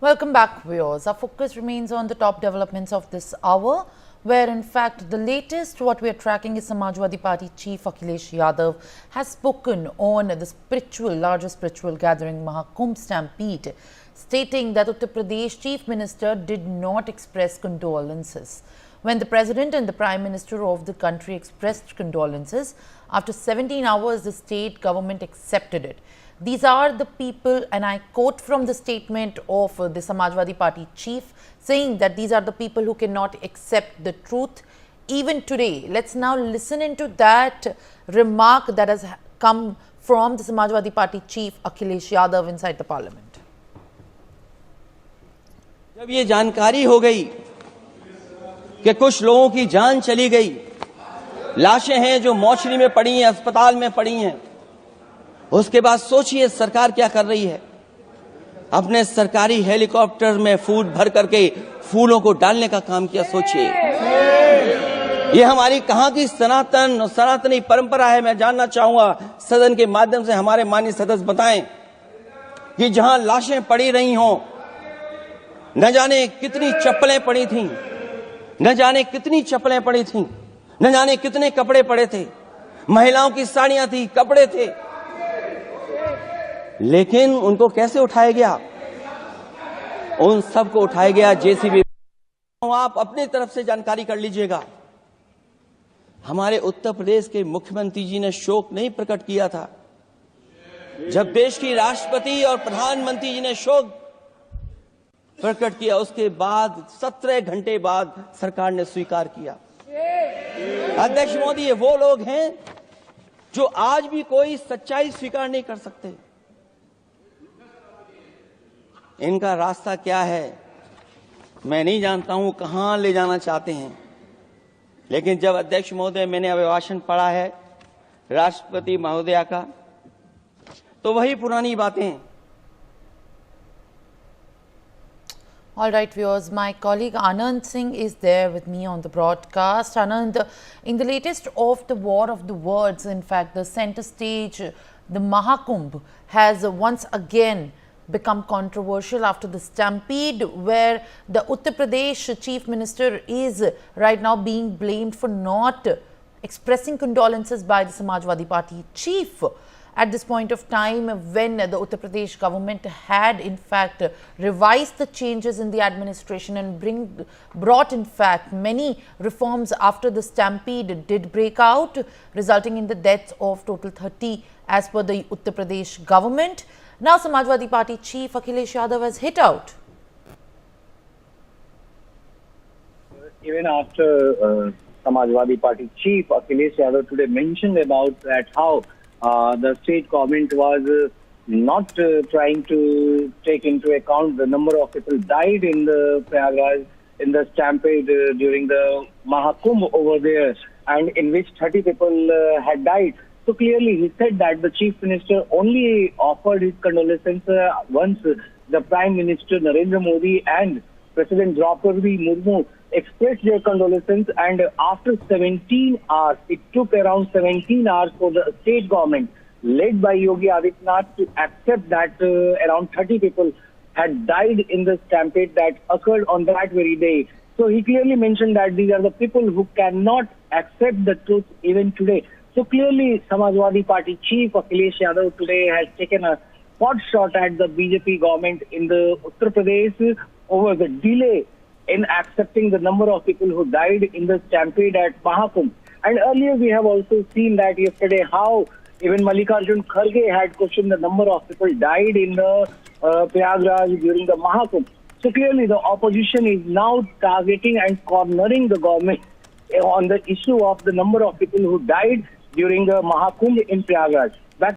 Welcome back, viewers. Our focus remains on the top developments of this hour, where in fact the latest what we are tracking is Samajwadi Party chief Akhilesh Yadav has spoken on the largest spiritual gathering Mahakumbh Stampede, stating that Uttar Pradesh chief minister did not express condolences. When the president and the prime minister of the country expressed condolences, after 17 hours the state government accepted it. These are the people, and I quote from the statement of the Samajwadi Party chief, saying that these are the people who cannot accept the truth even today. Let's now listen into that remark that has come from the Samajwadi Party chief Akhilesh Yadav inside the parliament. जब ये जानकारी हो गई कि कुछ लोगों की जान चली गई, लाशें हैं जो मोर्चरी में पड़ी हैं, अस्पताल में पड़ी हैं, उसके बाद सोचिए सरकार क्या कर रही है। अपने सरकारी हेलीकॉप्टर में फूड भर करके फूलों को डालने का काम किया। सोचिए ये हमारी कहां की सनातनी परंपरा है। मैं जानना चाहूंगा सदन के माध्यम से हमारे माननीय सदस्य बताएं कि जहां लाशें पड़ी रही हों, न जाने कितनी चप्पलें पड़ी थीं, न जाने कितनी चप्पलें पड़ी थीं, न जाने कितने कपड़े पड़े थे, महिलाओं की साड़ियां थी, कपड़े थे, लेकिन उनको कैसे उठाया गया? उन सबको उठाया गया जेसीबी। आप अपनी तरफ से जानकारी कर लीजिएगा। हमारे उत्तर प्रदेश के मुख्यमंत्री जी ने शोक नहीं प्रकट किया था। जब देश की राष्ट्रपति और प्रधानमंत्री जी ने शोक प्रकट किया, उसके बाद 17 घंटे बाद सरकार ने स्वीकार किया। अध्यक्ष मोदी, ये वो लोग हैं जो आज भी कोई सच्चाई स्वीकार नहीं कर सकते। इनका रास्ता क्या है मैं नहीं जानता हूं, कहां ले जाना चाहते हैं, लेकिन जब अध्यक्ष महोदय मैंने अभिभाषण पढ़ा है राष्ट्रपति महोदया का, तो वही पुरानी बातें। All right, viewers, my colleague Anand Singh is there with me on the broadcast. Anand, in the latest of the war of the words, in fact, the center stage, the Mahakumbh, has once again become controversial after the stampede, where the Uttar Pradesh chief minister is right now being blamed for not expressing condolences by the Samajwadi Party chief. At this point of time, when the Uttar Pradesh government had in fact revised the changes in the administration and brought in fact many reforms after the stampede did break out, resulting in the deaths of total 30 as per the Uttar Pradesh government. Now Samajwadi Party chief Akhilesh Yadav has hit out. Even after Samajwadi Party chief Akhilesh Yadav today mentioned about that how the state government was not trying to take into account the number of people died in the Prayagraj in the stampede during the Mahakumbh over there, and in which 30 people had died. So clearly he said that the chief minister only offered his condolences once the Prime Minister Narendra Modi and President Draupadi Murmu expressed their condolences, and after 17 hours, it took around 17 hours for the state government led by Yogi Adityanath to accept that around 30 people had died in the stampede that occurred on that very day. So he clearly mentioned that these are the people who cannot accept the truth even today. So clearly Samajwadi Party chief Akhilesh Yadav today has taken a pot shot at the BJP government in the Uttar Pradesh over the delay in accepting the number of people who died in the stampede at Mahakumbh. And earlier we have also seen that yesterday how even Mallikarjun Kharge had questioned the number of people died in the Prayagraj during the Mahakumbh. So clearly the opposition is now targeting and cornering the government on the issue of the number of people who died during the Mahakumbh in Prayagraj.